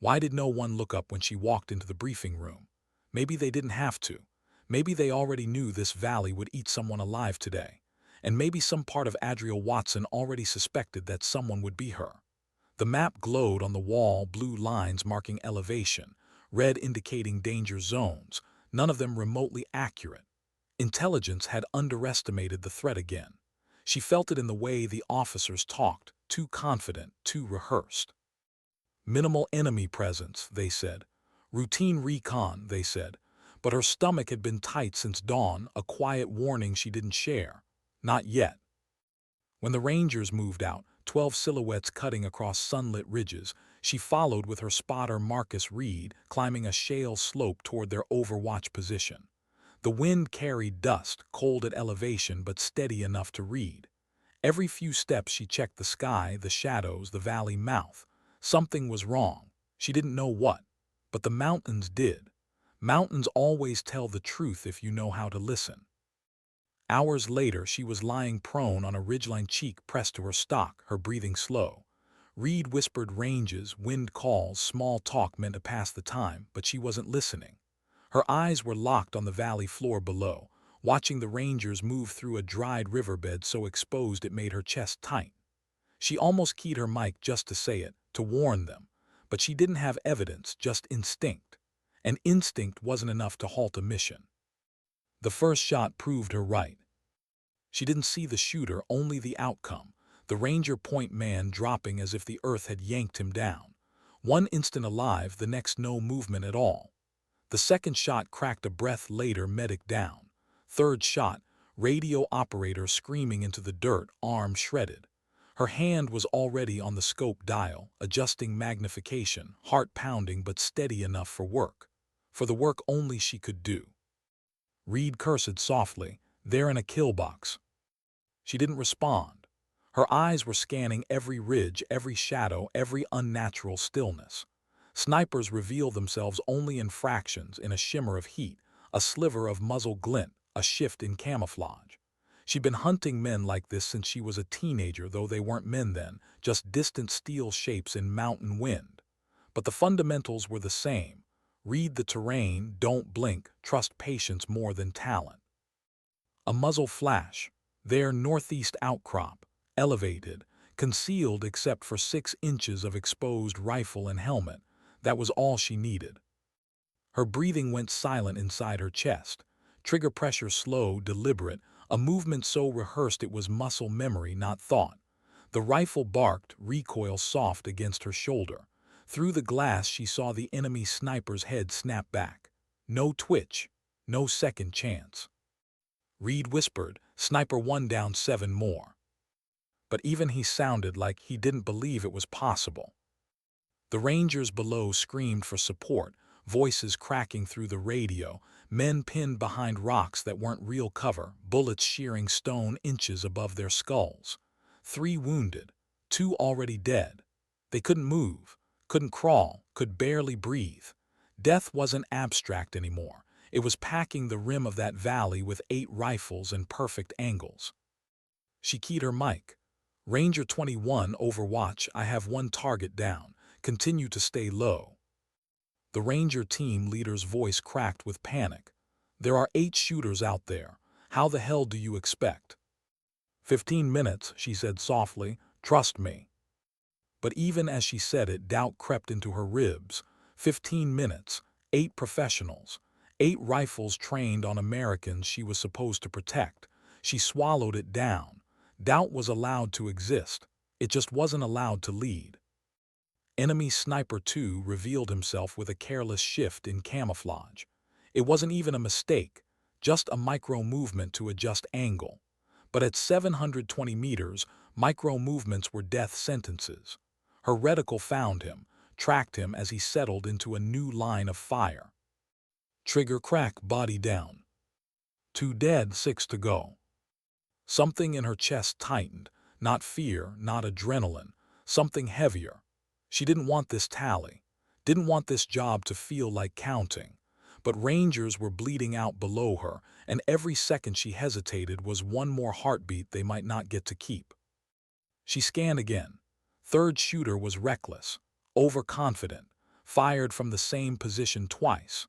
Why did no one look up when she walked into the briefing room? Maybe they didn't have to. Maybe they already knew this valley would eat someone alive today. And maybe some part of Adriel Watson already suspected that someone would be her. The map glowed on the wall, blue lines marking elevation, red indicating danger zones, none of them remotely accurate. Intelligence had underestimated the threat again. She felt it in the way the officers talked, too confident, too rehearsed. Minimal enemy presence, they said. Routine recon, they said. But her stomach had been tight since dawn, a quiet warning she didn't share. Not yet. When the Rangers moved out, 12 silhouettes cutting across sunlit ridges, she followed with her spotter Marcus Reed, climbing a shale slope toward their overwatch position. The wind carried dust, cold at elevation but steady enough to read. Every few steps she checked the sky, the shadows, the valley mouth. Something was wrong. She didn't know what. But the mountains did. Mountains always tell the truth if you know how to listen. Hours later, she was lying prone on a ridgeline, cheek pressed to her stock, her breathing slow. Reed whispered ranges, wind calls, small talk meant to pass the time, but she wasn't listening. Her eyes were locked on the valley floor below, watching the Rangers move through a dried riverbed so exposed it made her chest tight. She almost keyed her mic just to say it, to warn them, but she didn't have evidence, just instinct. And instinct wasn't enough to halt a mission. The first shot proved her right. She didn't see the shooter, only the outcome, the Ranger point man dropping as if the earth had yanked him down. One instant alive, the next no movement at all. The second shot cracked a breath later, medic down. Third shot, radio operator screaming into the dirt, arm shredded. Her hand was already on the scope dial, adjusting magnification, heart pounding but steady enough for work. For the work only she could do. Reed cursed softly, there in a kill box. She didn't respond. Her eyes were scanning every ridge, every shadow, every unnatural stillness. Snipers reveal themselves only in fractions, in a shimmer of heat, a sliver of muzzle glint, a shift in camouflage. She'd been hunting men like this since she was a teenager, though they weren't men then, just distant steel shapes in mountain wind. But the fundamentals were the same. Read the terrain, don't blink, trust patience more than talent. A muzzle flash. There, northeast outcrop, elevated, concealed except for 6 inches of exposed rifle and helmet. That was all she needed. Her breathing went silent inside her chest. Trigger pressure slow, deliberate, a movement so rehearsed it was muscle memory, not thought. The rifle barked, recoil soft against her shoulder. Through the glass she saw the enemy sniper's head snap back. No twitch, no second chance. Reed whispered, "Sniper 1 down, 7 more." But even he sounded like he didn't believe it was possible. The Rangers below screamed for support, voices cracking through the radio, men pinned behind rocks that weren't real cover, bullets shearing stone inches above their skulls. 3 wounded, 2 already dead. They couldn't move, couldn't crawl, could barely breathe. Death wasn't abstract anymore. It was packing the rim of that valley with 8 rifles and perfect angles. She keyed her mic. "Ranger 21, Overwatch, I have 1 target down. Continue to stay low." The Ranger team leader's voice cracked with panic. "There are 8 shooters out there. How the hell do you expect?" 15 minutes, she said softly. "Trust me." But even as she said it, doubt crept into her ribs. 15 minutes, 8 professionals, 8 rifles trained on Americans she was supposed to protect. She swallowed it down. Doubt was allowed to exist. It just wasn't allowed to lead. Enemy Sniper 2 revealed himself with a careless shift in camouflage. It wasn't even a mistake, just a micro movement to adjust angle. But at 720 meters, micro movements were death sentences. Her reticle found him, tracked him as he settled into a new line of fire. Trigger crack, body down. 2 dead, 6 to go. Something in her chest tightened, not fear, not adrenaline, something heavier. She didn't want this tally, didn't want this job to feel like counting. But Rangers were bleeding out below her, and every second she hesitated was one more heartbeat they might not get to keep. She scanned again. Third shooter was reckless, overconfident, fired from the same position twice.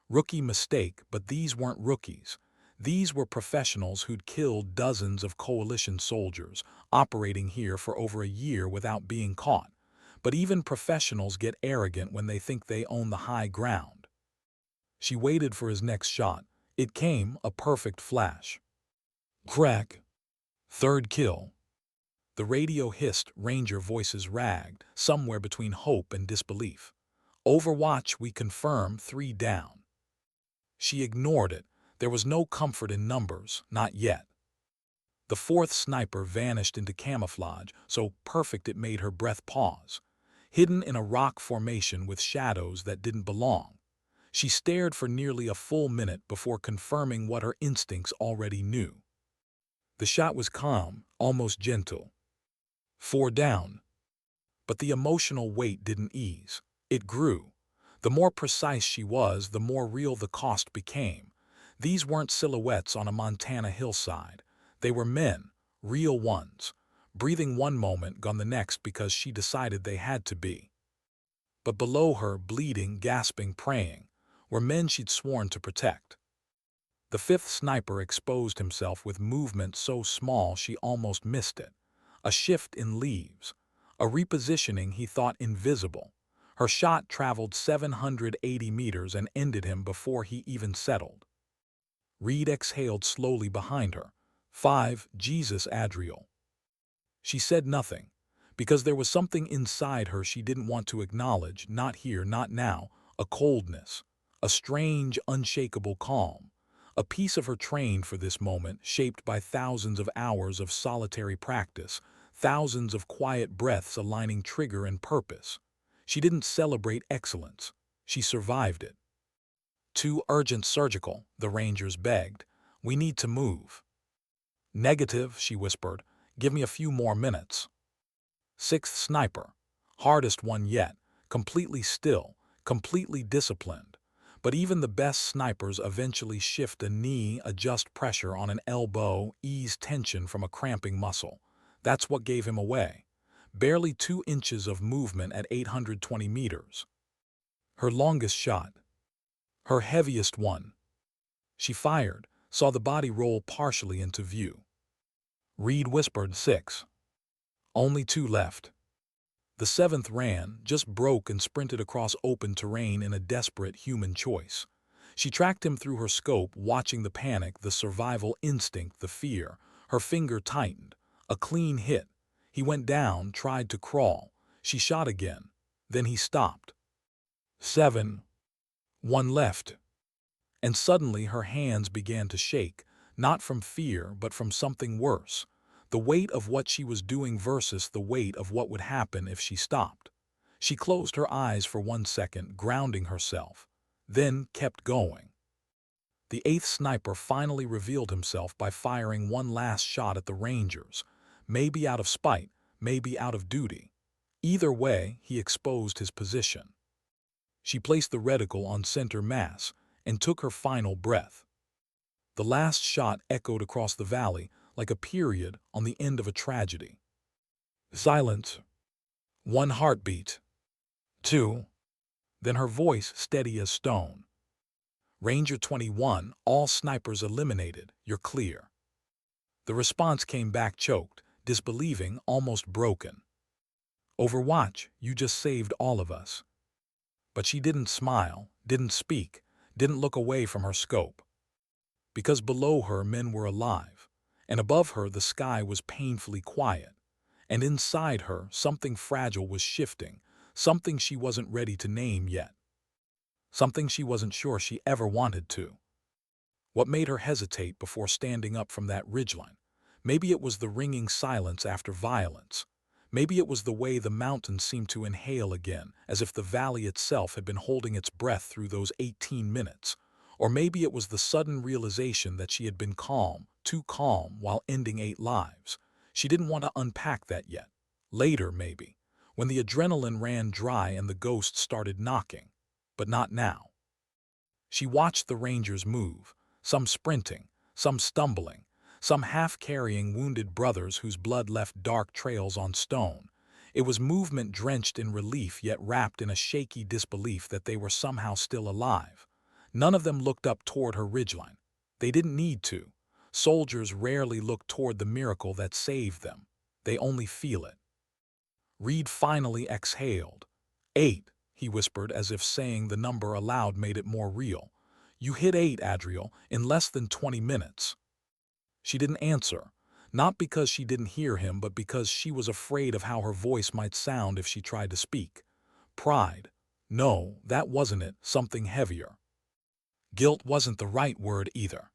Rookie mistake, but these weren't rookies. These were professionals who'd killed dozens of coalition soldiers, operating here for over a year without being caught. But even professionals get arrogant when they think they own the high ground. She waited for his next shot. It came, a perfect flash. Crack. Third kill. The radio hissed, Ranger voices ragged, somewhere between hope and disbelief. Overwatch, we confirm, 3 down. She ignored it. There was no comfort in numbers, not yet. The fourth sniper vanished into camouflage, so perfect it made her breath pause. Hidden in a rock formation with shadows that didn't belong. She stared for nearly a full minute before confirming what her instincts already knew. The shot was calm, almost gentle. 4 down. But the emotional weight didn't ease. It grew. The more precise she was, the more real the cost became. These weren't silhouettes on a Montana hillside. They were men, real ones, breathing one moment, gone the next because she decided they had to be. But below her, bleeding, gasping, praying, were men she'd sworn to protect. The fifth sniper exposed himself with movement so small she almost missed it. A shift in leaves. A repositioning he thought invisible. Her shot traveled 780 meters and ended him before he even settled. Reed exhaled slowly behind her. 5, Jesus Adriel. She said nothing, because there was something inside her she didn't want to acknowledge, not here, not now, a coldness, a strange, unshakable calm. A piece of her trained for this moment, shaped by thousands of hours of solitary practice, thousands of quiet breaths aligning trigger and purpose. She didn't celebrate excellence. She survived it. Too urgent surgical, the Rangers begged. We need to move. Negative, she whispered. Give me a few more minutes. Sixth sniper. Hardest one yet. Completely still, completely disciplined. But even the best snipers eventually shift a knee, adjust pressure on an elbow, ease tension from a cramping muscle. That's what gave him away. Barely 2 inches of movement at 820 meters. Her longest shot. Her heaviest one. She fired, saw the body roll partially into view. Reed whispered 6. Only 2 left. The 7th ran, just broke and sprinted across open terrain in a desperate human choice. She tracked him through her scope, watching the panic, the survival instinct, the fear. Her finger tightened. A clean hit. He went down, tried to crawl. She shot again. Then he stopped. 7. 1 left. And suddenly her hands began to shake, not from fear but from something worse. The weight of what she was doing versus the weight of what would happen if she stopped. She closed her eyes for 1 second, grounding herself, then kept going. The 8th sniper finally revealed himself by firing one last shot at the Rangers, maybe out of spite, maybe out of duty. Either way, he exposed his position. She placed the reticle on center mass and took her final breath. The last shot echoed across the valley like a period on the end of a tragedy. Silence. 1 heartbeat. 2. Then her voice steady as stone. Ranger 21, all snipers eliminated, you're clear. The response came back choked, disbelieving, almost broken. Overwatch, you just saved all of us. But she didn't smile, didn't speak, didn't look away from her scope. Because below her men were alive, and above her the sky was painfully quiet, and inside her something fragile was shifting, something she wasn't ready to name yet. Something she wasn't sure she ever wanted to. What made her hesitate before standing up from that ridgeline? Maybe it was the ringing silence after violence. Maybe it was the way the mountains seemed to inhale again, as if the valley itself had been holding its breath through those 18 minutes. Or maybe it was the sudden realization that she had been calm, too calm, while ending 8 lives. She didn't want to unpack that yet. Later, maybe, when the adrenaline ran dry and the ghosts started knocking. But not now. She watched the Rangers move, some sprinting, some stumbling, some half-carrying wounded brothers whose blood left dark trails on stone. It was movement drenched in relief yet wrapped in a shaky disbelief that they were somehow still alive. None of them looked up toward her ridgeline. They didn't need to. Soldiers rarely look toward the miracle that saved them. They only feel it. Reed finally exhaled. 8, he whispered, as if saying the number aloud made it more real. You hit 8, Adriel, in less than 20 minutes. She didn't answer, not because she didn't hear him, but because she was afraid of how her voice might sound if she tried to speak. Pride. No, that wasn't it. Something heavier. Guilt wasn't the right word either.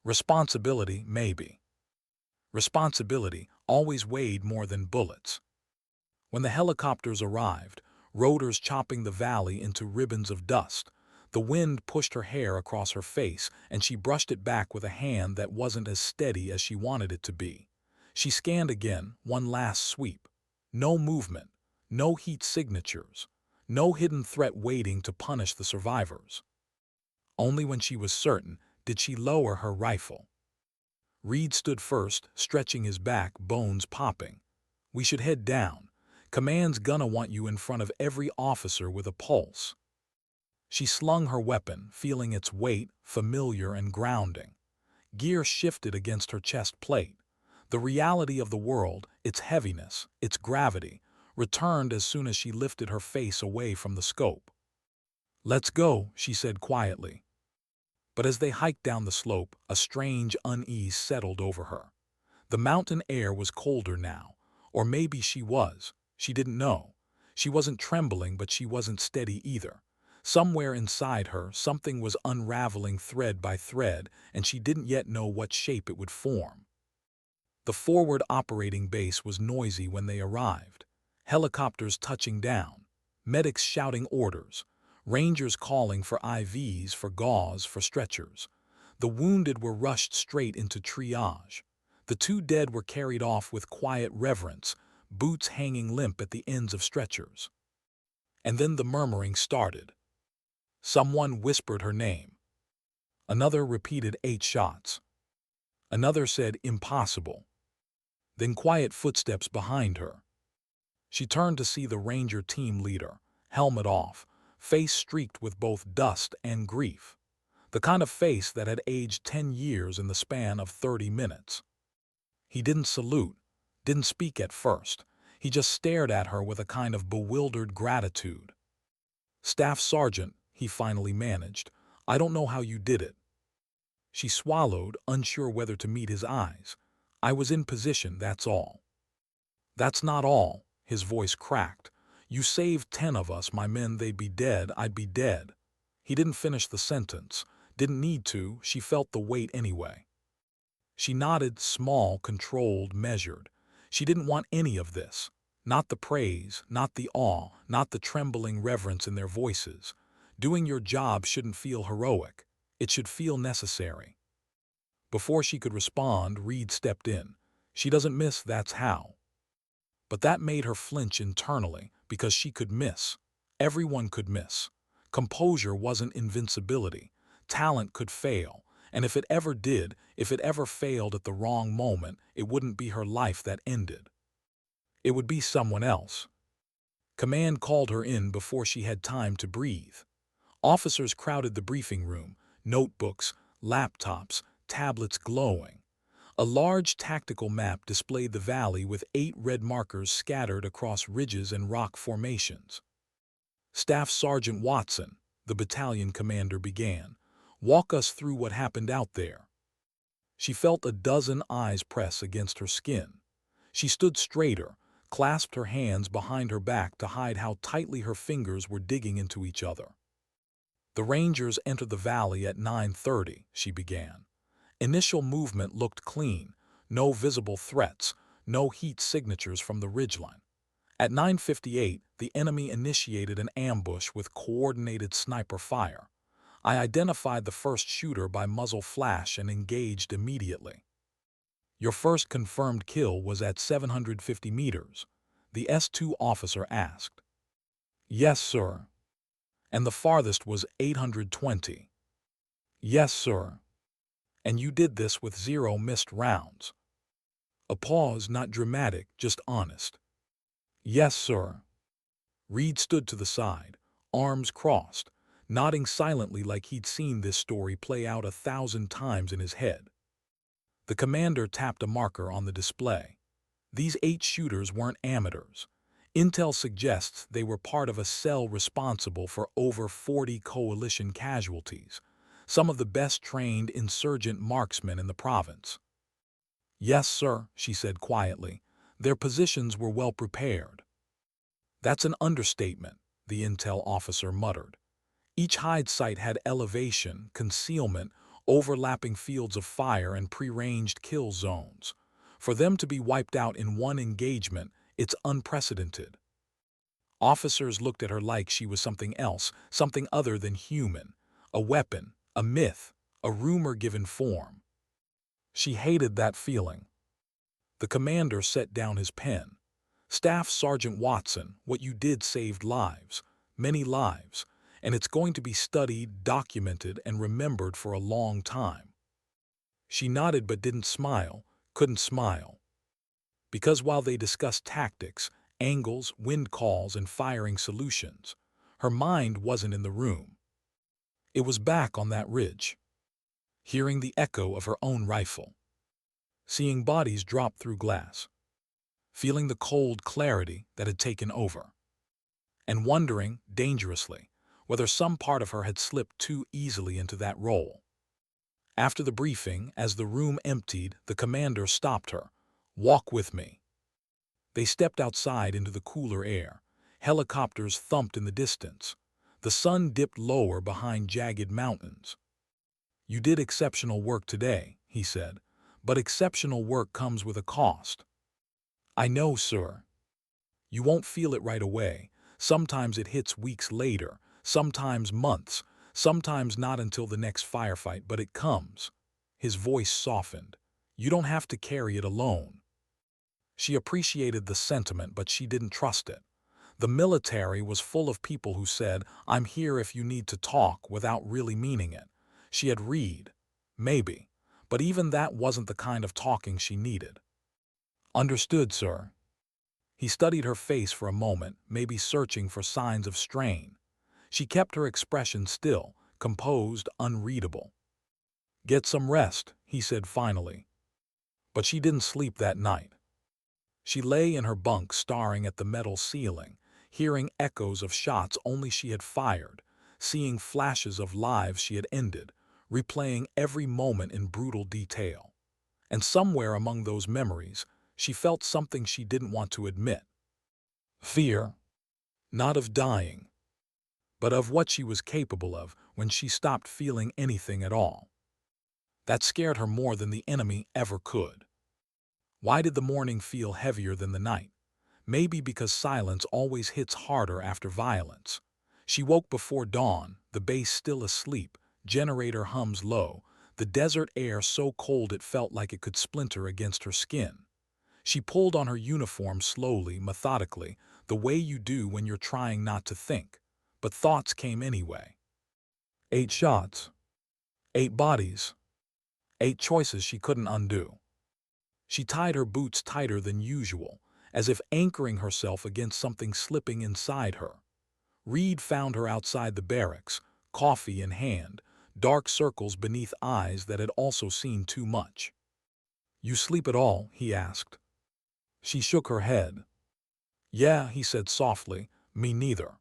Responsibility, maybe. Responsibility always weighed more than bullets. When the helicopters arrived, rotors chopping the valley into ribbons of dust, the wind pushed her hair across her face, and she brushed it back with a hand that wasn't as steady as she wanted it to be. She scanned again, one last sweep. No movement, no heat signatures, no hidden threat waiting to punish the survivors. Only when she was certain did she lower her rifle. Reed stood first, stretching his back, bones popping. We should head down. Command's gonna want you in front of every officer with a pulse. She slung her weapon, feeling its weight, familiar and grounding. Gear shifted against her chest plate. The reality of the world, its heaviness, its gravity, returned as soon as she lifted her face away from the scope. Let's go, she said quietly. But as they hiked down the slope, a strange unease settled over her. The mountain air was colder now, or maybe she was. She didn't know. She wasn't trembling, but she wasn't steady either. Somewhere inside her, something was unraveling thread by thread, and she didn't yet know what shape it would form. The forward operating base was noisy when they arrived. Helicopters touching down, medics shouting orders, rangers calling for IVs, for gauze, for stretchers. The wounded were rushed straight into triage. The 2 dead were carried off with quiet reverence, boots hanging limp at the ends of stretchers. And then the murmuring started. Someone whispered her name. Another repeated 8 shots. Another said impossible. Then quiet footsteps behind her. She turned to see the Ranger team leader, helmet off, face streaked with both dust and grief. The kind of face that had aged 10 years in the span of 30 minutes. He didn't salute, didn't speak at first. He just stared at her with a kind of bewildered gratitude. Staff Sergeant, he finally managed, I don't know how you did it. She swallowed, unsure whether to meet his eyes. I was in position, that's all. That's not all, his voice cracked. You saved 10 of us, my men, they'd be dead, I'd be dead. He didn't finish the sentence. Didn't need to, she felt the weight anyway. She nodded, small, controlled, measured. She didn't want any of this. Not the praise, not the awe, not the trembling reverence in their voices. Doing your job shouldn't feel heroic. It should feel necessary. Before she could respond, Reed stepped in. She doesn't miss, that's how. But that made her flinch internally, because she could miss. Everyone could miss. Composure wasn't invincibility. Talent could fail. And if it ever did, if it ever failed at the wrong moment, it wouldn't be her life that ended. It would be someone else. Command called her in before she had time to breathe. Officers crowded the briefing room, notebooks, laptops, tablets glowing. A large tactical map displayed the valley with 8 red markers scattered across ridges and rock formations. Staff Sergeant Watson, the battalion commander, began. Walk us through what happened out there. She felt a dozen eyes press against her skin. She stood straighter, clasped her hands behind her back to hide how tightly her fingers were digging into each other. The Rangers entered the valley at 9:30, she began. Initial movement looked clean, no visible threats, no heat signatures from the ridgeline. At 9:58, the enemy initiated an ambush with coordinated sniper fire. I identified the first shooter by muzzle flash and engaged immediately. Your first confirmed kill was at 750 meters, the S2 officer asked. Yes, sir. And the farthest was 820. Yes, sir. And you did this with 0 missed rounds. A pause, not dramatic, just honest. Yes, sir. Reed stood to the side, arms crossed, nodding silently like he'd seen this story play out 1,000 times in his head. The commander tapped a marker on the display. These 8 shooters weren't amateurs. Intel suggests they were part of a cell responsible for over 40 coalition casualties, some of the best-trained insurgent marksmen in the province. Yes, sir, she said quietly. Their positions were well prepared. That's an understatement, the intel officer muttered. Each hide site had elevation, concealment, overlapping fields of fire, and pre-ranged kill zones. For them to be wiped out in one engagement, it's unprecedented. Officers looked at her like she was something else, something other than human. A weapon, a myth, a rumor given form. She hated that feeling. The commander set down his pen. Staff Sergeant Watson, what you did saved lives, many lives, and it's going to be studied, documented, and remembered for a long time. She nodded but didn't smile, couldn't smile. Because while they discussed tactics, angles, wind calls, and firing solutions, her mind wasn't in the room. It was back on that ridge, hearing the echo of her own rifle, seeing bodies drop through glass, feeling the cold clarity that had taken over, and wondering, dangerously, whether some part of her had slipped too easily into that role. After the briefing, as the room emptied, the commander stopped her. "Walk with me." They stepped outside into the cooler air. Helicopters thumped in the distance. The sun dipped lower behind jagged mountains. "You did exceptional work today," he said, "but exceptional work comes with a cost." "I know, sir." "You won't feel it right away. Sometimes it hits weeks later, sometimes months, sometimes not until the next firefight, but it comes." His voice softened. "You don't have to carry it alone." She appreciated the sentiment, but she didn't trust it. The military was full of people who said, "I'm here if you need to talk," without really meaning it. She had Reed. Maybe. But even that wasn't the kind of talking she needed. "Understood, sir." He studied her face for a moment, maybe searching for signs of strain. She kept her expression still, composed, unreadable. "Get some rest," he said finally. But she didn't sleep that night. She lay in her bunk staring at the metal ceiling, hearing echoes of shots only she had fired, seeing flashes of lives she had ended, replaying every moment in brutal detail. And somewhere among those memories, she felt something she didn't want to admit. Fear. Not of dying, but of what she was capable of when she stopped feeling anything at all. That scared her more than the enemy ever could. Why did the morning feel heavier than the night? Maybe because silence always hits harder after violence. She woke before dawn, the base still asleep, generator hums low, the desert air so cold it felt like it could splinter against her skin. She pulled on her uniform slowly, methodically, the way you do when you're trying not to think. But thoughts came anyway. 8 shots. 8 bodies. 8 choices she couldn't undo. She tied her boots tighter than usual, as if anchoring herself against something slipping inside her. Reed found her outside the barracks, coffee in hand, dark circles beneath eyes that had also seen too much. "You sleep at all?" he asked. She shook her head. "Yeah," he said softly, "me neither."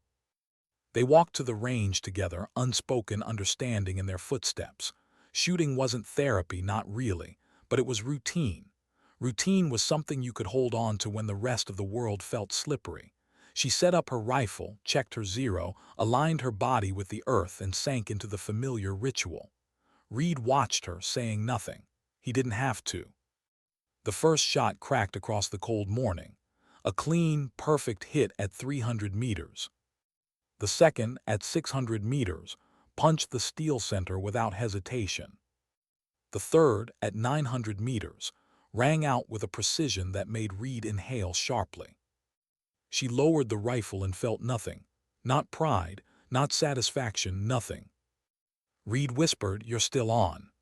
They walked to the range together, unspoken understanding in their footsteps. Shooting wasn't therapy, not really, but it was routine. Routine was something you could hold on to when the rest of the world felt slippery. She set up her rifle, checked her zero, aligned her body with the earth, and sank into the familiar ritual. Reed watched her, saying nothing. He didn't have to. The first shot cracked across the cold morning. A clean, perfect hit at 300 meters. The second, at 600 meters, punched the steel center without hesitation. The third, at 900 meters, rang out with a precision that made Reed inhale sharply. She lowered the rifle and felt nothing. Not pride, not satisfaction, nothing. Reed whispered, "You're still on."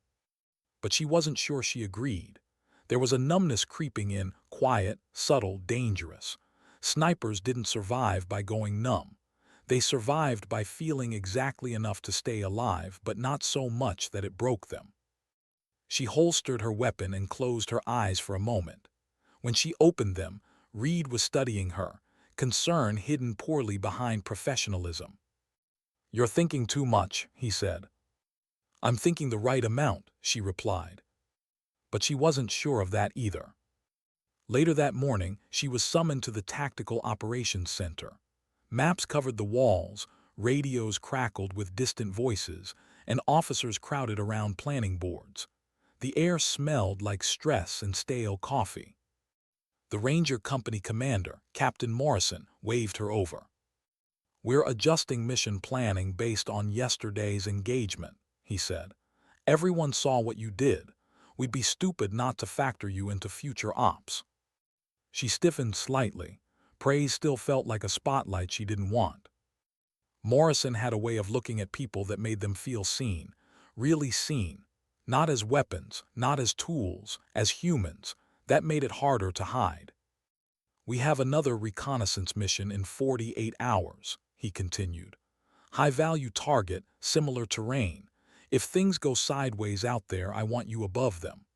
But she wasn't sure she agreed. There was a numbness creeping in, quiet, subtle, dangerous. Snipers didn't survive by going numb. They survived by feeling exactly enough to stay alive, but not so much that it broke them. She holstered her weapon and closed her eyes for a moment. When she opened them, Reed was studying her, concern hidden poorly behind professionalism. "You're thinking too much," he said. "I'm thinking the right amount," she replied. But she wasn't sure of that either. Later that morning, she was summoned to the Tactical Operations Center. Maps covered the walls, radios crackled with distant voices, and officers crowded around planning boards. The air smelled like stress and stale coffee. The Ranger Company commander, Captain Morrison, waved her over. "We're adjusting mission planning based on yesterday's engagement," he said. "Everyone saw what you did. We'd be stupid not to factor you into future ops." She stiffened slightly. Praise still felt like a spotlight she didn't want. Morrison had a way of looking at people that made them feel seen, really seen. Not as weapons, not as tools, as humans. That made it harder to hide. "We have another reconnaissance mission in 48 hours, he continued. "High-value target, similar terrain. If things go sideways out there, I want you above them."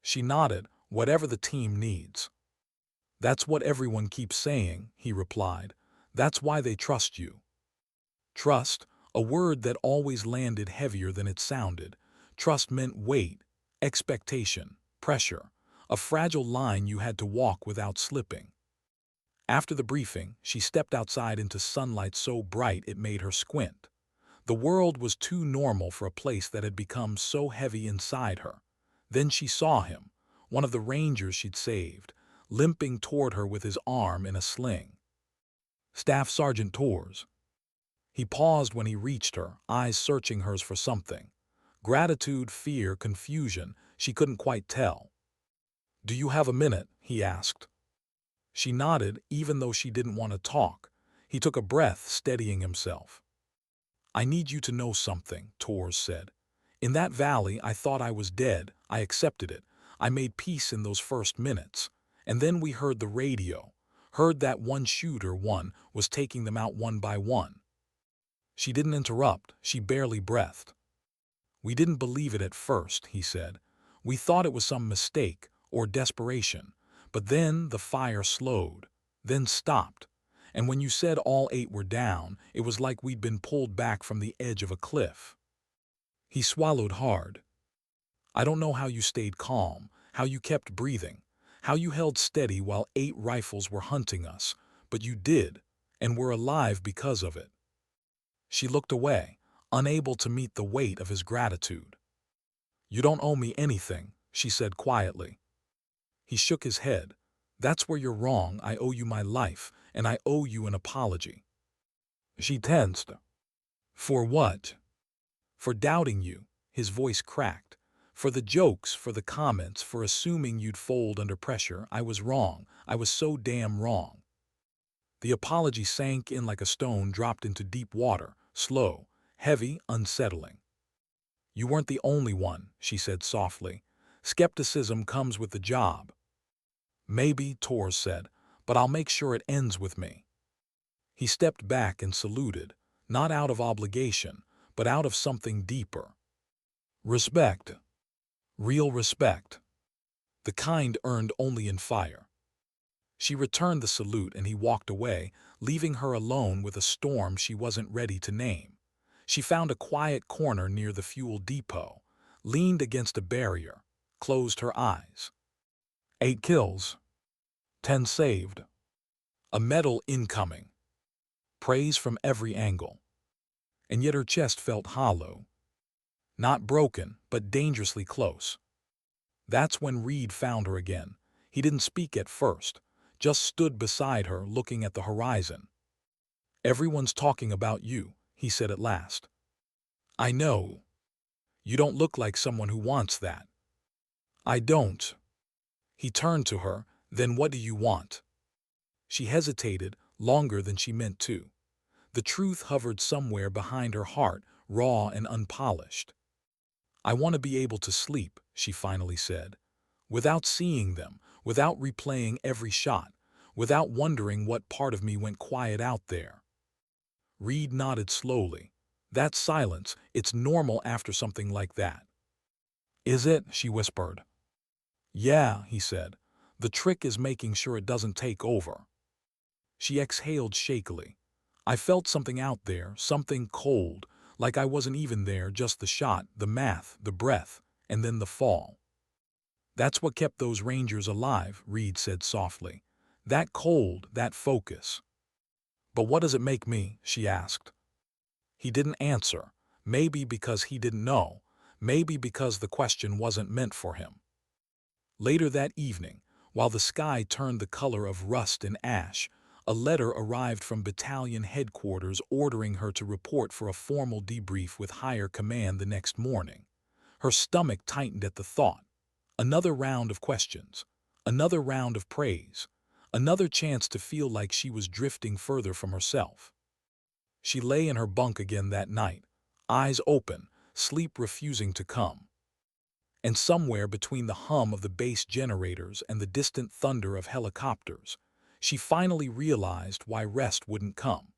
She nodded. "Whatever the team needs." "That's what everyone keeps saying," he replied. "That's why they trust you." Trust, a word that always landed heavier than it sounded. Trust meant weight, expectation, pressure, a fragile line you had to walk without slipping. After the briefing, she stepped outside into sunlight so bright it made her squint. The world was too normal for a place that had become so heavy inside her. Then she saw him, one of the Rangers she'd saved, limping toward her with his arm in a sling. "Staff Sergeant Torres." He paused when he reached her, eyes searching hers for something. Gratitude, fear, confusion, she couldn't quite tell. "Do you have a minute?" he asked. She nodded, even though she didn't want to talk. He took a breath, steadying himself. "I need you to know something," Torres said. "In that valley, I thought I was dead. I accepted it. I made peace in those first minutes. And then we heard the radio. Heard that one shooter was taking them out one by one." She didn't interrupt. She barely breathed. "We didn't believe it at first," he said. "We thought it was some mistake or desperation. But then the fire slowed, then stopped. And when you said all 8 were down, it was like we'd been pulled back from the edge of a cliff." He swallowed hard. "I don't know how you stayed calm, how you kept breathing, how you held steady while 8 rifles were hunting us, but you did, and we're alive because of it." She looked away, unable to meet the weight of his gratitude. "You don't owe me anything," she said quietly. He shook his head. "That's where you're wrong. I owe you my life, and I owe you an apology." She tensed. "For what?" "For doubting you," his voice cracked. "For the jokes, for the comments, for assuming you'd fold under pressure. I was wrong. I was so damn wrong." The apology sank in like a stone dropped into deep water, slow, heavy, unsettling. "You weren't the only one," she said softly. "Skepticism comes with the job." "Maybe," Torres said, "but I'll make sure it ends with me." He stepped back and saluted, not out of obligation, but out of something deeper. Respect. Real respect. The kind earned only in fire. She returned the salute and he walked away, leaving her alone with a storm she wasn't ready to name. She found a quiet corner near the fuel depot, leaned against a barrier, closed her eyes. 8 kills. 10 saved. A medal incoming. Praise from every angle. And yet her chest felt hollow. Not broken, but dangerously close. That's when Reed found her again. He didn't speak at first, just stood beside her looking at the horizon. "Everyone's talking about you," he said at last. "I know. You don't look like someone who wants that." "I don't." He turned to her. "Then what do you want?" She hesitated, longer than she meant to. The truth hovered somewhere behind her heart, raw and unpolished. "I want to be able to sleep," she finally said. "Without seeing them, without replaying every shot, without wondering what part of me went quiet out there. Reed nodded slowly. That silence, it's normal after something like that. Is it? She whispered. Yeah, he said. The trick is making sure it doesn't take over. She exhaled shakily. I felt something out there, something cold, like I wasn't even there, just the shot, the math, the breath, and then the fall. That's what kept those Rangers alive, Reed said softly. That cold, that focus. But what does it make me? She asked. He didn't answer, maybe because he didn't know, maybe because the question wasn't meant for him. Later that evening, while the sky turned the color of rust and ash, a letter arrived from battalion headquarters ordering her to report for a formal debrief with higher command the next morning. Her stomach tightened at the thought. Another round of questions, another round of praise, another chance to feel like she was drifting further from herself. She lay in her bunk again that night, eyes open, sleep refusing to come. And somewhere between the hum of the base generators and the distant thunder of helicopters, she finally realized why rest wouldn't come.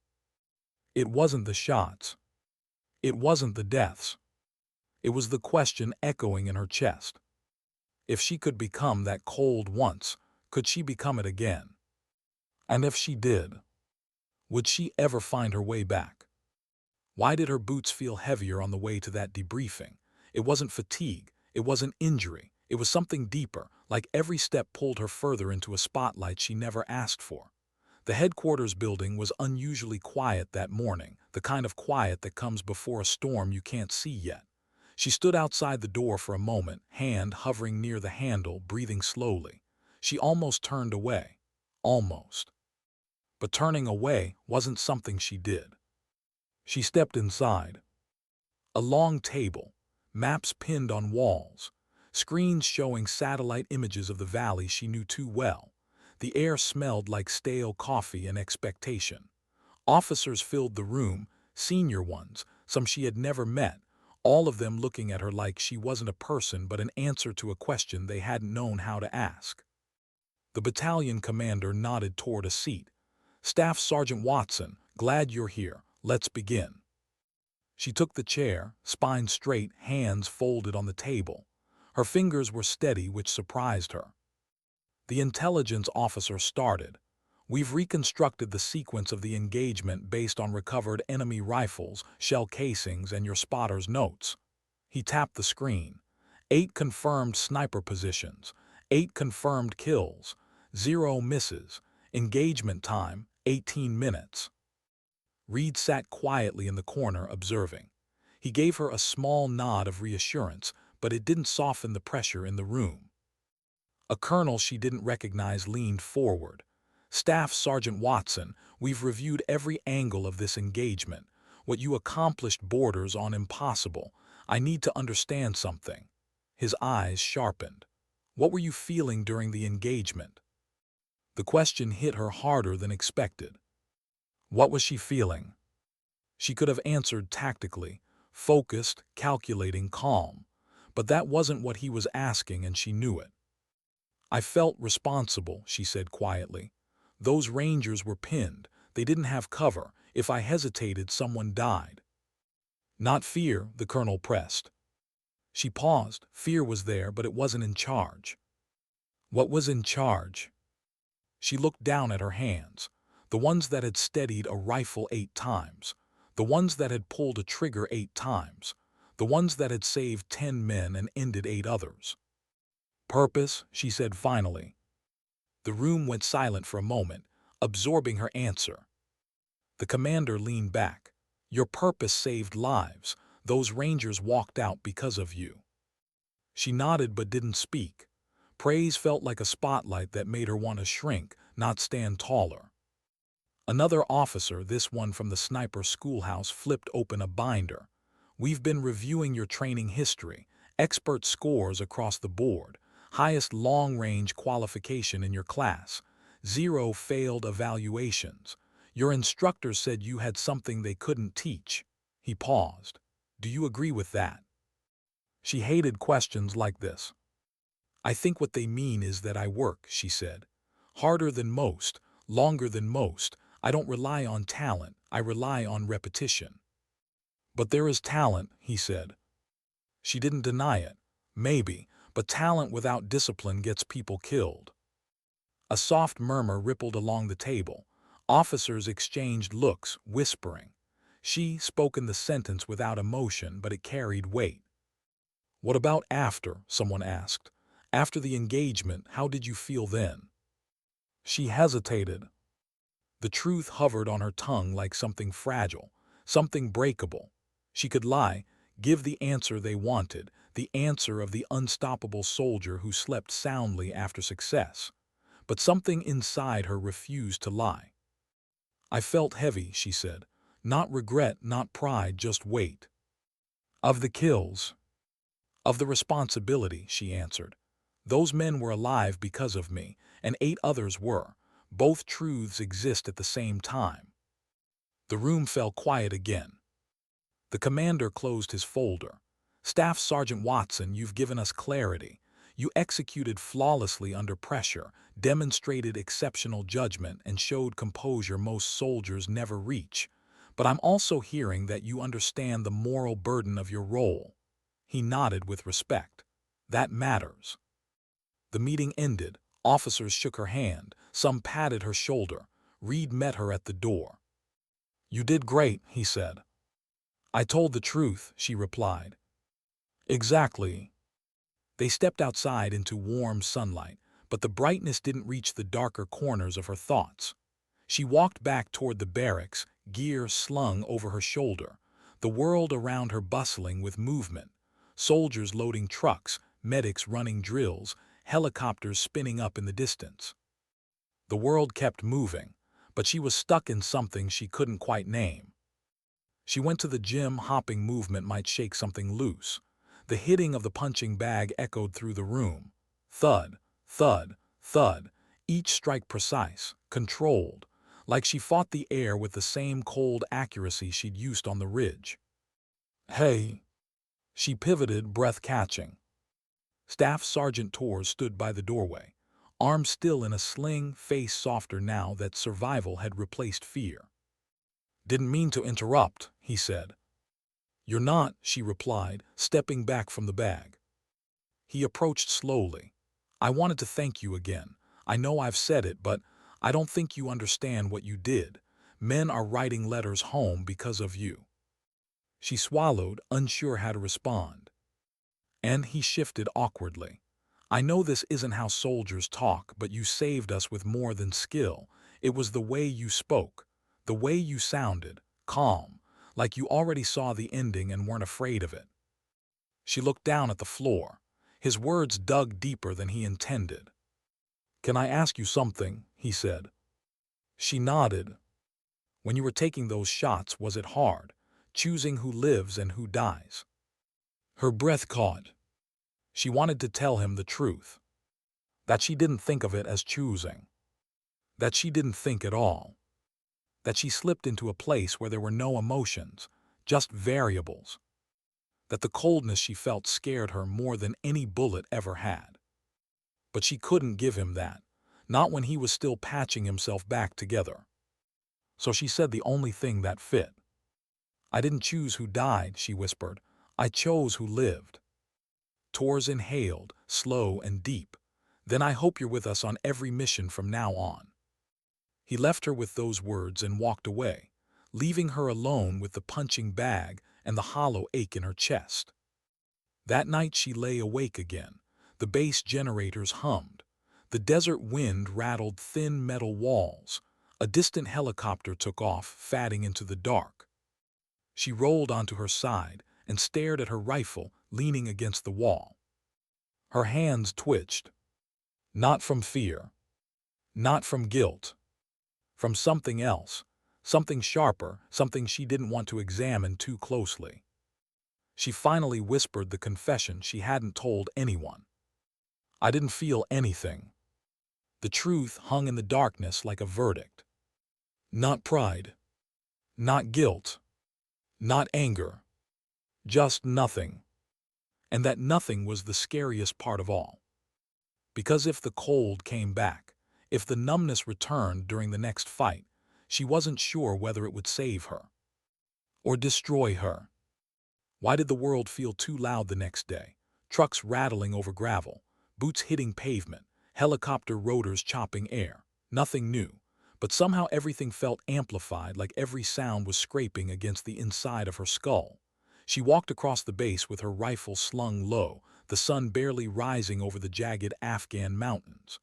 It wasn't the shots. It wasn't the deaths. It was the question echoing in her chest. If she could become that cold once, could she become it again? And if she did, would she ever find her way back? Why did her boots feel heavier on the way to that debriefing? It wasn't fatigue. It wasn't injury. It was something deeper, like every step pulled her further into a spotlight she never asked for. The headquarters building was unusually quiet that morning, the kind of quiet that comes before a storm you can't see yet. She stood outside the door for a moment, hand hovering near the handle, breathing slowly. She almost turned away. Almost. But turning away wasn't something she did. She stepped inside. A long table, maps pinned on walls, screens showing satellite images of the valley she knew too well. The air smelled like stale coffee and expectation. Officers filled the room, senior ones, some she had never met, all of them looking at her like she wasn't a person but an answer to a question they hadn't known how to ask. The battalion commander nodded toward a seat. Staff Sergeant Watson, glad you're here. Let's begin. She took the chair, spine straight, hands folded on the table. Her fingers were steady, which surprised her. The intelligence officer started. We've reconstructed the sequence of the engagement based on recovered enemy rifles, shell casings, and your spotter's notes. He tapped the screen. 8 confirmed sniper positions, 8 confirmed kills, 0 misses, engagement time, 18 minutes. Reed sat quietly in the corner, observing. He gave her a small nod of reassurance, but it didn't soften the pressure in the room. A colonel she didn't recognize leaned forward. Staff Sergeant Watson, we've reviewed every angle of this engagement. What you accomplished borders on impossible. I need to understand something. His eyes sharpened. What were you feeling during the engagement? The question hit her harder than expected. What was she feeling? She could have answered tactically, focused, calculating, calm. But that wasn't what he was asking, and she knew it. I felt responsible, she said quietly. Those Rangers were pinned. They didn't have cover. If I hesitated, someone died. Not fear, the colonel pressed. She paused. Fear was there, but it wasn't in charge. What was in charge? She looked down at her hands, the ones that had steadied a rifle 8 times, the ones that had pulled a trigger 8 times, the ones that had saved 10 men and ended 8 others. Purpose, she said finally. The room went silent for a moment, absorbing her answer. The commander leaned back. Your purpose saved lives. Those Rangers walked out because of you. She nodded but didn't speak. Praise felt like a spotlight that made her want to shrink, not stand taller. Another officer, this one from the sniper schoolhouse, flipped open a binder. We've been reviewing your training history, expert scores across the board, highest long-range qualification in your class, 0 failed evaluations. Your instructors said you had something they couldn't teach. He paused. Do you agree with that? She hated questions like this. I think what they mean is that I work, she said. Harder than most, Longer than most. I don't rely on talent, I rely on repetition. But there is talent, he said. She didn't deny it. Maybe, but talent without discipline gets people killed. A soft murmur rippled along the table. Officers exchanged looks, whispering. She spoke in the sentence without emotion, but it carried weight. What about after? Someone asked. After the engagement, how did you feel then? She hesitated. The truth hovered on her tongue like something fragile, something breakable. She could lie, give the answer they wanted, the answer of the unstoppable soldier who slept soundly after success. But something inside her refused to lie. I felt heavy, she said. Not regret, not pride, just weight. Of the kills. Of the responsibility, she answered. Those men were alive because of me, and 8 others were. Both truths exist at the same time. The room fell quiet again. The commander closed his folder. Staff Sergeant Watson, you've given us clarity. You executed flawlessly under pressure, demonstrated exceptional judgment, and showed composure most soldiers never reach. But I'm also hearing that you understand the moral burden of your role. He nodded with respect. That matters. The meeting ended. Officers shook her hand. Some patted her shoulder. Reed met her at the door. You did great, he said. I told the truth, she replied. Exactly. They stepped outside into warm sunlight, but the brightness didn't reach the darker corners of her thoughts. She walked back toward the barracks, gear slung over her shoulder, the world around her bustling with movement. Soldiers loading trucks, medics running drills, helicopters spinning up in the distance. The world kept moving, but she was stuck in something she couldn't quite name. She went to the gym, hopping movement might shake something loose. The hitting of the punching bag echoed through the room. Thud, thud, thud, each strike precise, controlled, like she fought the air with the same cold accuracy she'd used on the ridge. Hey! She pivoted, breath catching. Staff Sergeant Torres stood by the doorway, arm still in a sling, face softer now that survival had replaced fear. Didn't mean to interrupt, he said. You're not, she replied, stepping back from the bag. He approached slowly. I wanted to thank you again. I know I've said it, but I don't think you understand what you did. Men are writing letters home because of you. She swallowed, unsure how to respond. And he shifted awkwardly. I know this isn't how soldiers talk, but you saved us with more than skill. It was the way you spoke, the way you sounded, calm, like you already saw the ending and weren't afraid of it. She looked down at the floor. His words dug deeper than he intended. Can I ask you something? He said. She nodded. When you were taking those shots, was it hard, choosing who lives and who dies? Her breath caught. She wanted to tell him the truth. That she didn't think of it as choosing. That she didn't think at all. That she slipped into a place where there were no emotions, just variables. That the coldness she felt scared her more than any bullet ever had. But she couldn't give him that, not when he was still patching himself back together. So she said the only thing that fit. I didn't choose who died, she whispered. I chose who lived. Torres inhaled, slow and deep. Then I hope you're with us on every mission from now on. He left her with those words and walked away, leaving her alone with the punching bag and the hollow ache in her chest. That night she lay awake again. The base generators hummed. The desert wind rattled thin metal walls. A distant helicopter took off, fading into the dark. She rolled onto her side and stared at her rifle, leaning against the wall. Her hands twitched. Not from fear. Not from guilt. From something else. Something sharper, something she didn't want to examine too closely. She finally whispered the confession she hadn't told anyone. I didn't feel anything. The truth hung in the darkness like a verdict. Not pride. Not guilt. Not anger. Just nothing. And that nothing was the scariest part of all. Because if the cold came back, If the numbness returned during the next fight, she wasn't sure whether it would save her or destroy her. Why did the world feel too loud the next day? Trucks rattling over gravel, boots hitting pavement, helicopter rotors chopping air. Nothing new, but somehow everything felt amplified, like every sound was scraping against the inside of her skull. She walked across the base with her rifle slung low, the sun barely rising over the jagged Afghan mountains.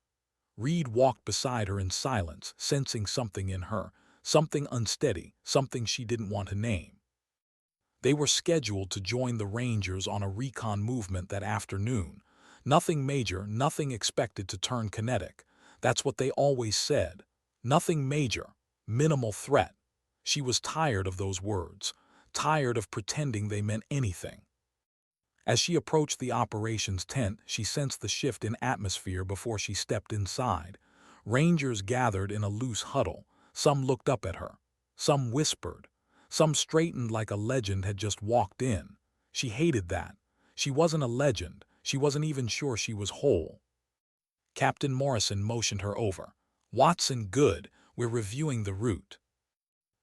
Reed walked beside her in silence, sensing something in her, something unsteady, something she didn't want to name. They were scheduled to join the Rangers on a recon movement that afternoon. Nothing major, nothing expected to turn kinetic. That's what they always said. Nothing major, minimal threat. She was tired of those words, tired of pretending they meant anything. As she approached the operations tent, she sensed the shift in atmosphere before she stepped inside. Rangers gathered in a loose huddle. Some looked up at her. Some whispered. Some straightened like a legend had just walked in. She hated that. She wasn't a legend. She wasn't even sure she was whole. Captain Morrison motioned her over. "Watson, good. We're reviewing the route."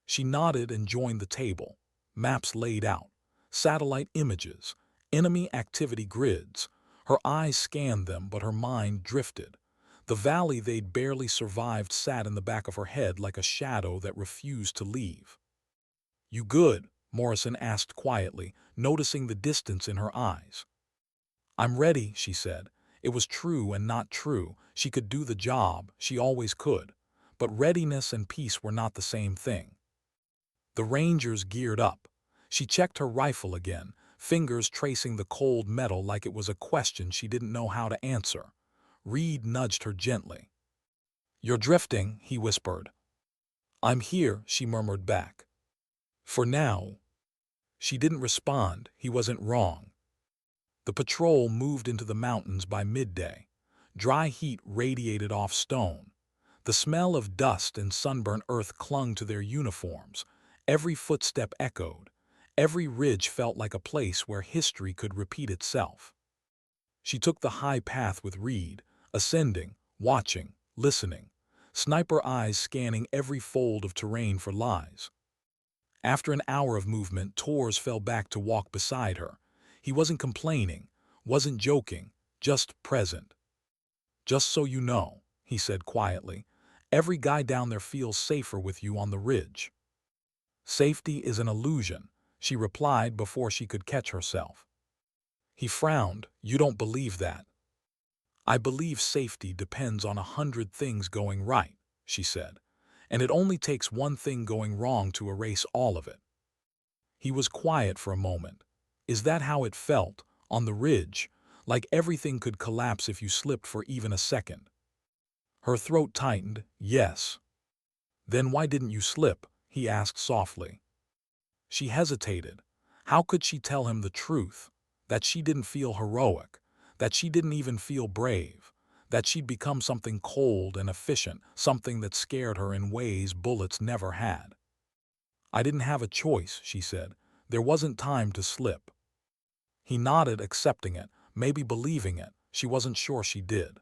She nodded and joined the table. Maps laid out. Satellite images. Enemy activity grids. Her eyes scanned them, but her mind drifted. The valley they'd barely survived sat in the back of her head like a shadow that refused to leave. "You good?" Morrison asked quietly, noticing the distance in her eyes. "I'm ready," she said. It was true and not true. She could do the job, she always could. But readiness and peace were not the same thing. The Rangers geared up. She checked her rifle again, fingers tracing the cold metal like it was a question she didn't know how to answer. Reed nudged her gently. "You're drifting," he whispered. "I'm here," she murmured back. "For now." She didn't respond. He wasn't wrong. The patrol moved into the mountains by midday. Dry heat radiated off stone. The smell of dust and sunburnt earth clung to their uniforms. Every footstep echoed. Every ridge felt like a place where history could repeat itself. She took the high path with Reed, ascending, watching, listening, sniper eyes scanning every fold of terrain for lies. After an hour of movement, Torres fell back to walk beside her. He wasn't complaining, wasn't joking, just present. "Just so you know," he said quietly, "every guy down there feels safer with you on the ridge." "Safety is an illusion," she replied before she could catch herself. He frowned. "You don't believe that." "I believe safety depends on 100 things going right," she said, "and it only takes one thing going wrong to erase all of it." He was quiet for a moment. "Is that how it felt, on the ridge, like everything could collapse if you slipped for even a second?" Her throat tightened. "Yes." "Then why didn't you slip?" he asked softly. She hesitated. How could she tell him the truth? That she didn't feel heroic, that she didn't even feel brave, that she'd become something cold and efficient, something that scared her in ways bullets never had. "I didn't have a choice," she said. "There wasn't time to slip." He nodded, accepting it, maybe believing it. She wasn't sure she did.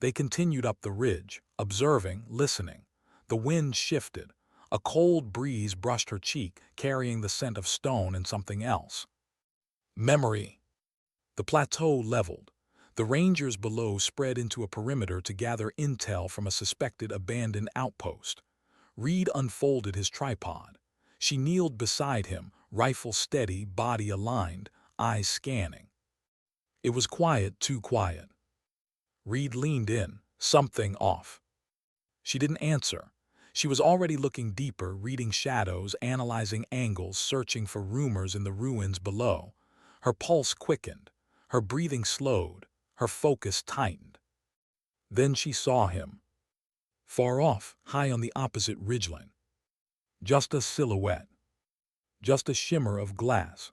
They continued up the ridge, observing, listening. The wind shifted. A cold breeze brushed her cheek, carrying the scent of stone and something else. Memory. The plateau leveled. The Rangers below spread into a perimeter to gather intel from a suspected abandoned outpost. Reed unfolded his tripod. She kneeled beside him, rifle steady, body aligned, eyes scanning. It was quiet, too quiet. Reed leaned in, something off. She didn't answer. She was already looking deeper, reading shadows, analyzing angles, searching for rumors in the ruins below. Her pulse quickened, her breathing slowed, her focus tightened. Then she saw him. Far off, high on the opposite ridgeline. Just a silhouette. Just a shimmer of glass.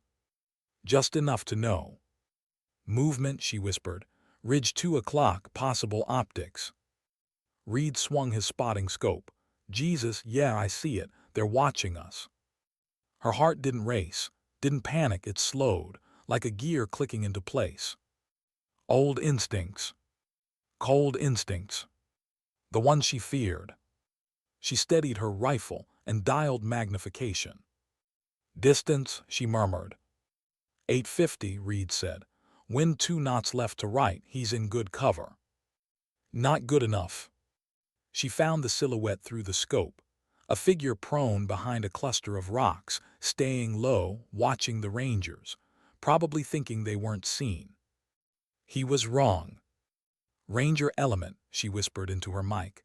Just enough to know. "Movement," she whispered. "Ridge 2 o'clock, possible optics." Reed swung his spotting scope. "Jesus, yeah, I see it. They're watching us." Her heart didn't race, didn't panic, it slowed, like a gear clicking into place. Old instincts. Cold instincts. the one she feared. She steadied her rifle and dialed magnification. "Distance," she murmured. 850, Reed said. "Wind 2 knots left to right, he's in good cover." "Not good enough." She found the silhouette through the scope, a figure prone behind a cluster of rocks, staying low, watching the Rangers, probably thinking they weren't seen. He was wrong. "Ranger element," she whispered into her mic.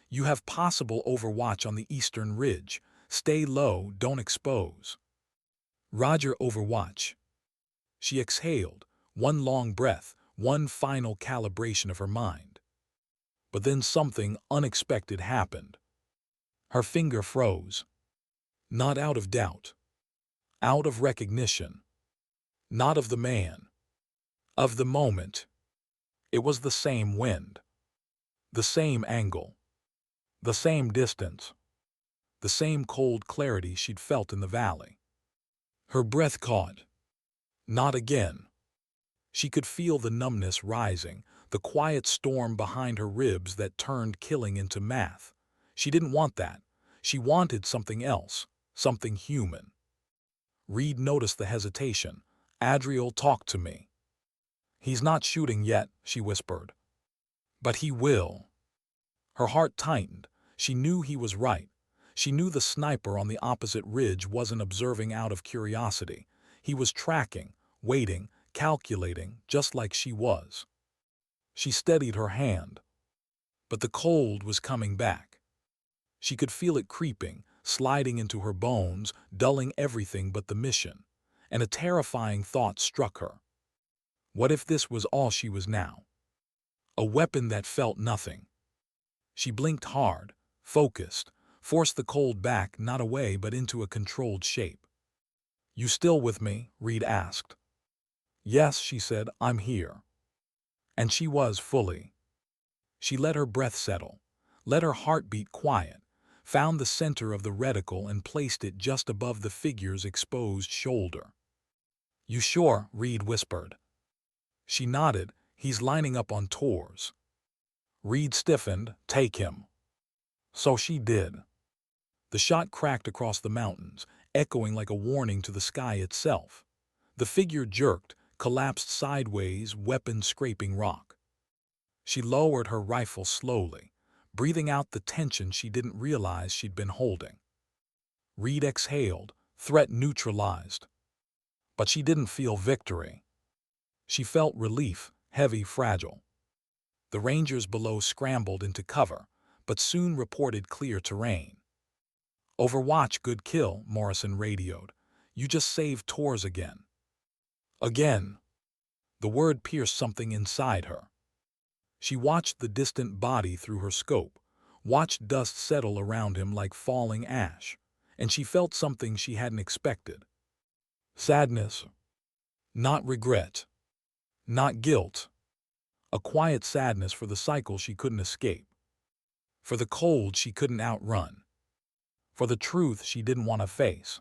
"You have possible overwatch on the eastern ridge. Stay low, don't expose." "Roger, overwatch." She exhaled, one long breath, one final calibration of her mind. But then something unexpected happened. Her finger froze. Not out of doubt. Out of recognition. Not of the man. Of the moment. It was the same wind. The same angle. The same distance. The same cold clarity she'd felt in the valley. Her breath caught. Not again. She could feel the numbness rising, the quiet storm behind her ribs that turned killing into math. She didn't want that. She wanted something else, something human. Reed noticed the hesitation. "Adriel, talk to me." "He's not shooting yet," she whispered. "But he will." Her heart tightened. She knew he was right. She knew the sniper on the opposite ridge wasn't observing out of curiosity. He was tracking, waiting, calculating, just like she was. She steadied her hand. But the cold was coming back. She could feel it creeping, sliding into her bones, dulling everything but the mission. And a terrifying thought struck her. What if this was all she was now? A weapon that felt nothing. She blinked hard, focused, forced the cold back, not away but into a controlled shape. "You still with me?" Reed asked. "Yes," she said, "I'm here." And she was fully. She let her breath settle, let her heartbeat quiet, found the center of the reticle and placed it just above the figure's exposed shoulder. "You sure?" Reed whispered. She nodded. "He's lining up on tours." Reed stiffened. "Take him." So she did. The shot cracked across the mountains, echoing like a warning to the sky itself. The figure jerked, collapsed sideways, weapon scraping rock. She lowered her rifle slowly, breathing out the tension she didn't realize she'd been holding. Reed exhaled, threat neutralized. But she didn't feel victory. She felt relief, heavy, fragile. The Rangers below scrambled into cover, but soon reported clear terrain. "Overwatch, good kill," Morrison radioed. "You just saved Tors again." Again. The word pierced something inside her. She watched the distant body through her scope, watched dust settle around him like falling ash, and she felt something she hadn't expected. Sadness. Not regret. Not guilt. A quiet sadness for the cycle she couldn't escape. For the cold she couldn't outrun. For the truth she didn't want to face.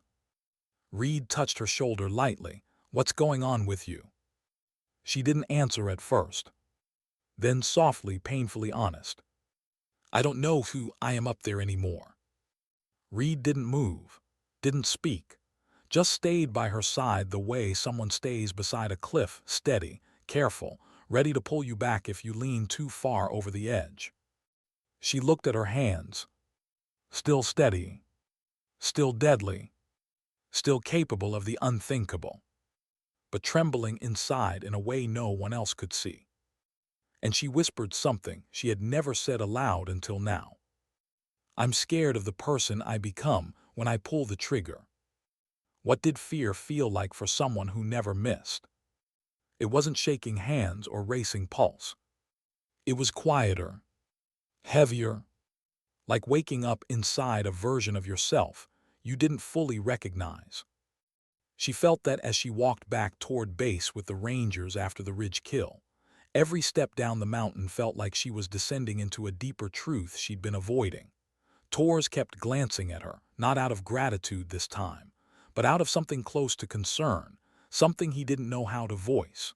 Reed touched her shoulder lightly. "What's going on with you?" She didn't answer at first. Then softly, painfully honest. "I don't know who I am up there anymore." Reed didn't move, didn't speak, just stayed by her side the way someone stays beside a cliff, steady, careful, ready to pull you back if you lean too far over the edge. She looked at her hands. Still steady. Still deadly. Still capable of the unthinkable. But trembling inside in a way no one else could see. And she whispered something she had never said aloud until now. "I'm scared of the person I become when I pull the trigger." What did fear feel like for someone who never missed? It wasn't shaking hands or racing pulse. It was quieter, heavier, like waking up inside a version of yourself you didn't fully recognize. She felt that as she walked back toward base with the Rangers after the ridge kill. Every step down the mountain felt like she was descending into a deeper truth she'd been avoiding. Tors kept glancing at her, not out of gratitude this time, but out of something close to concern, something he didn't know how to voice.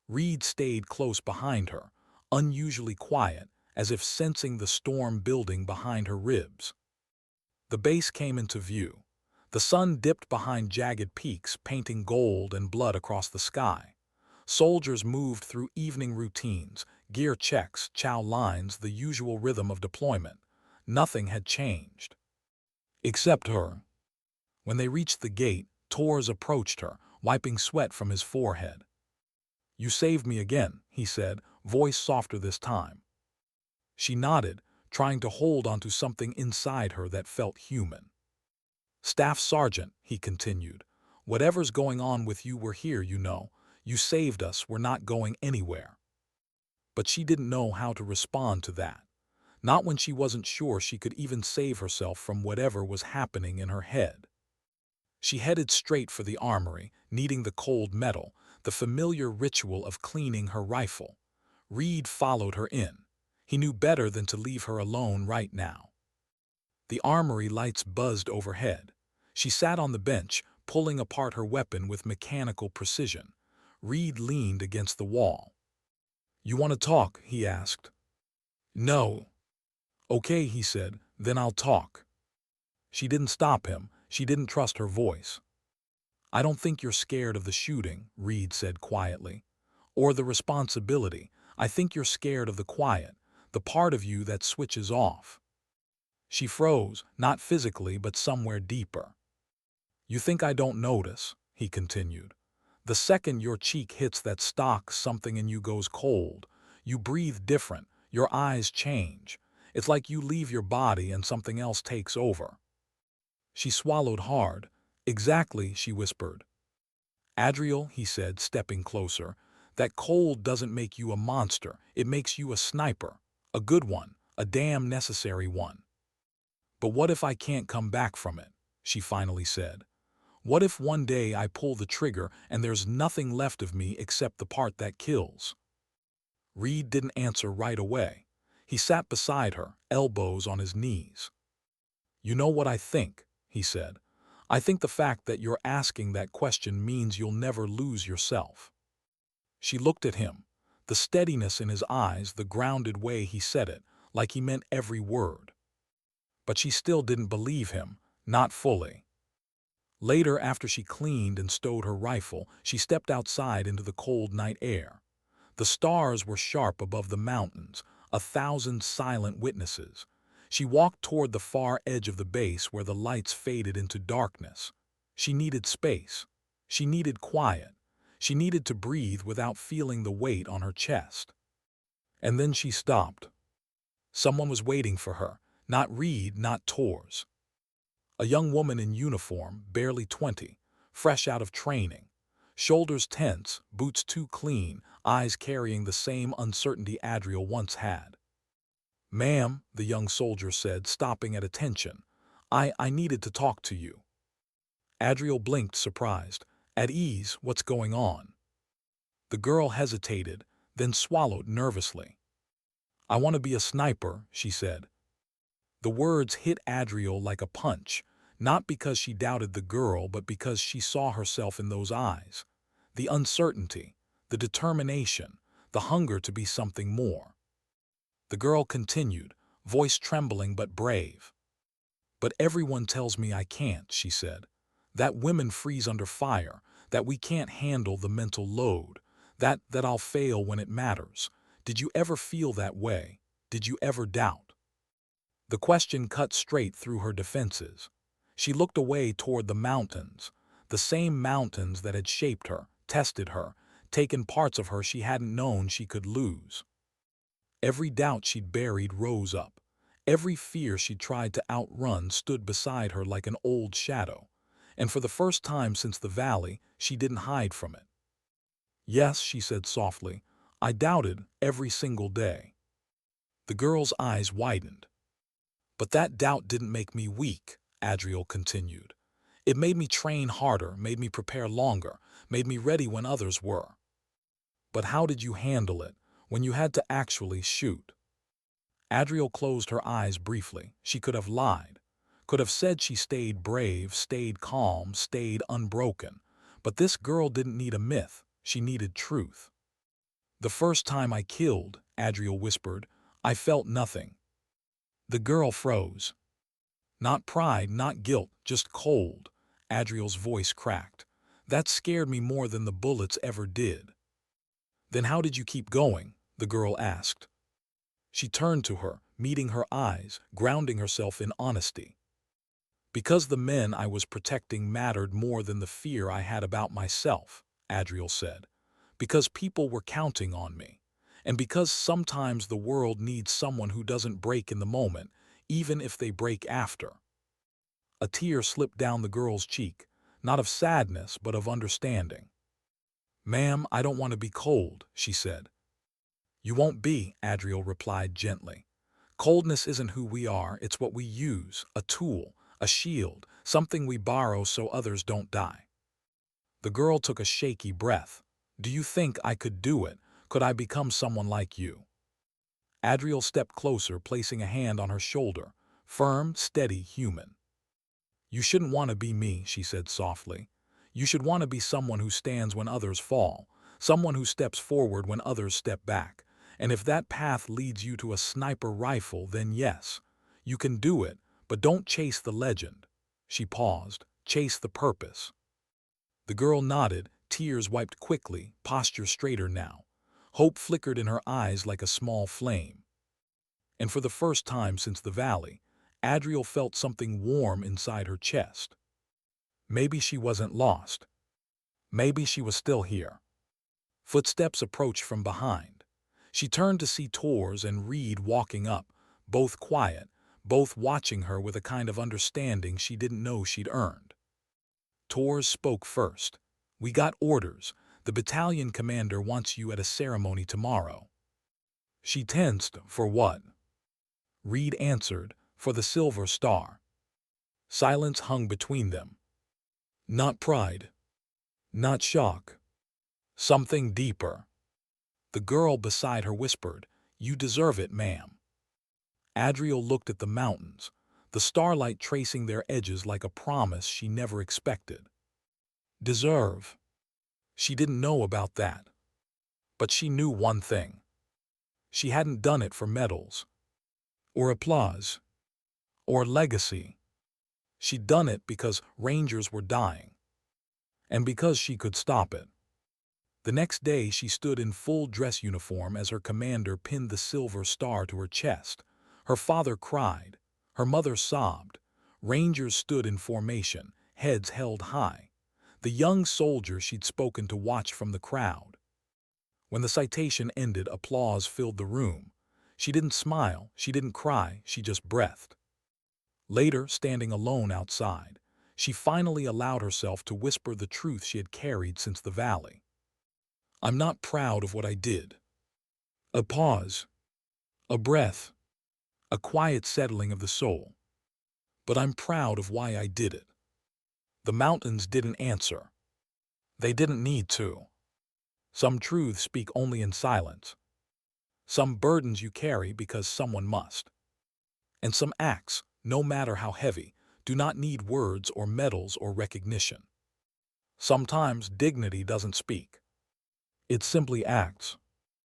Reed stayed close behind her, unusually quiet, as if sensing the storm building behind her ribs. The base came into view. The sun dipped behind jagged peaks, painting gold and blood across the sky. Soldiers moved through evening routines, gear checks, chow lines, the usual rhythm of deployment. Nothing had changed. Except her. When they reached the gate, Torres approached her, wiping sweat from his forehead. "You saved me again," he said, voice softer this time. She nodded, trying to hold onto something inside her that felt human. "Staff Sergeant," he continued, "whatever's going on with you, we're here, you know. You saved us, we're not going anywhere." But she didn't know how to respond to that. Not when she wasn't sure she could even save herself from whatever was happening in her head. She headed straight for the armory, needing the cold metal, the familiar ritual of cleaning her rifle. Reed followed her in. He knew better than to leave her alone right now. The armory lights buzzed overhead. She sat on the bench, pulling apart her weapon with mechanical precision. Reed leaned against the wall. "You want to talk?" he asked. "No." "Okay," he said, "then I'll talk." She didn't stop him. She didn't trust her voice. "I don't think you're scared of the shooting," Reed said quietly. "Or the responsibility. I think you're scared of the quiet, the part of you that switches off." She froze, not physically but somewhere deeper. "You think I don't notice," he continued. "The second your cheek hits that stock, something in you goes cold. You breathe different, your eyes change. It's like you leave your body and something else takes over." She swallowed hard. "Exactly," she whispered. "Adriel," he said, stepping closer, "that cold doesn't make you a monster, it makes you a sniper. A good one, a damn necessary one." "But what if I can't come back from it?" she finally said. "What if one day I pull the trigger and there's nothing left of me except the part that kills?" Reed didn't answer right away. He sat beside her, elbows on his knees. "You know what I think," he said. "I think the fact that you're asking that question means you'll never lose yourself." She looked at him, the steadiness in his eyes, the grounded way he said it, like he meant every word. But she still didn't believe him, not fully. Later, after she cleaned and stowed her rifle, she stepped outside into the cold night air. The stars were sharp above the mountains, 1,000 silent witnesses. She walked toward the far edge of the base where the lights faded into darkness. She needed space. She needed quiet. She needed to breathe without feeling the weight on her chest. And then she stopped. Someone was waiting for her, not Reed, not Torres. A young woman in uniform, barely 20, fresh out of training. Shoulders tense, boots too clean, eyes carrying the same uncertainty Adriel once had. "Ma'am," the young soldier said, stopping at attention, I needed to talk to you." Adriel blinked, surprised. "At ease, what's going on?" The girl hesitated, then swallowed nervously. "I want to be a sniper," she said. The words hit Adriel like a punch, not because she doubted the girl, but because she saw herself in those eyes. The uncertainty, the determination, the hunger to be something more. The girl continued, voice trembling but brave. "But everyone tells me I can't," she said. "That women freeze under fire, that we can't handle the mental load, that I'll fail when it matters. Did you ever feel that way? Did you ever doubt?" The question cut straight through her defenses. She looked away toward the mountains, the same mountains that had shaped her, tested her, taken parts of her she hadn't known she could lose. Every doubt she'd buried rose up. Every fear she'd tried to outrun stood beside her like an old shadow. And for the first time since the valley, she didn't hide from it. "Yes," she said softly, "I doubted every single day." The girl's eyes widened. "But that doubt didn't make me weak," Adriel continued. "It made me train harder, made me prepare longer, made me ready when others were." "But how did you handle it, when you had to actually shoot?" Adriel closed her eyes briefly. She could have lied, could have said she stayed brave, stayed calm, stayed unbroken. But this girl didn't need a myth, she needed truth. "The first time I killed," Adriel whispered, I felt nothing. The girl froze. Not pride, not guilt, just cold. Adriel's voice cracked. That scared me more than the bullets ever did. Then how did you keep going? The girl asked. She turned to her, meeting her eyes, grounding herself in honesty. Because the men I was protecting mattered more than the fear I had about myself, Adriel said. Because people were counting on me. And because sometimes the world needs someone who doesn't break in the moment, even if they break after. A tear slipped down the girl's cheek, not of sadness but of understanding. Ma'am, I don't want to be cold, she said. You won't be, Adriel replied gently. Coldness isn't who we are, it's what we use, a tool, a shield, something we borrow so others don't die. The girl took a shaky breath. Do you think I could do it? Could I become someone like you? Adriel stepped closer, placing a hand on her shoulder, firm, steady, human. You shouldn't want to be me, she said softly. You should want to be someone who stands when others fall, someone who steps forward when others step back. And if that path leads you to a sniper rifle, then yes, you can do it, but don't chase the legend. She paused. Chase the purpose. The girl nodded, tears wiped quickly, posture straighter now. Hope flickered in her eyes like a small flame. And for the first time since the valley, Adriel felt something warm inside her chest. Maybe she wasn't lost. Maybe she was still here. Footsteps approached from behind. She turned to see Tors and Reed walking up, both quiet, both watching her with a kind of understanding she didn't know she'd earned. Tors spoke first. We got orders. The battalion commander wants you at a ceremony tomorrow. She tensed. For what? Reed answered, for the Silver Star. Silence hung between them. Not pride. Not shock. Something deeper. The girl beside her whispered, You deserve it, ma'am. Adriel looked at the mountains, the starlight tracing their edges like a promise she never expected. Deserve. She didn't know about that. But she knew one thing. She hadn't done it for medals, or applause, or legacy. She'd done it because Rangers were dying, and because she could stop it. The next day she stood in full dress uniform as her commander pinned the Silver Star to her chest. Her father cried. Her mother sobbed. Rangers stood in formation, heads held high. The young soldier she'd spoken to watched from the crowd. When the citation ended, applause filled the room. She didn't smile, she didn't cry, she just breathed. Later, standing alone outside, she finally allowed herself to whisper the truth she had carried since the valley. I'm not proud of what I did. A pause, a breath, a quiet settling of the soul. But I'm proud of why I did it. The mountains didn't answer. They didn't need to. Some truths speak only in silence. Some burdens you carry because someone must. And some acts, no matter how heavy, do not need words or medals or recognition. Sometimes dignity doesn't speak. It simply acts.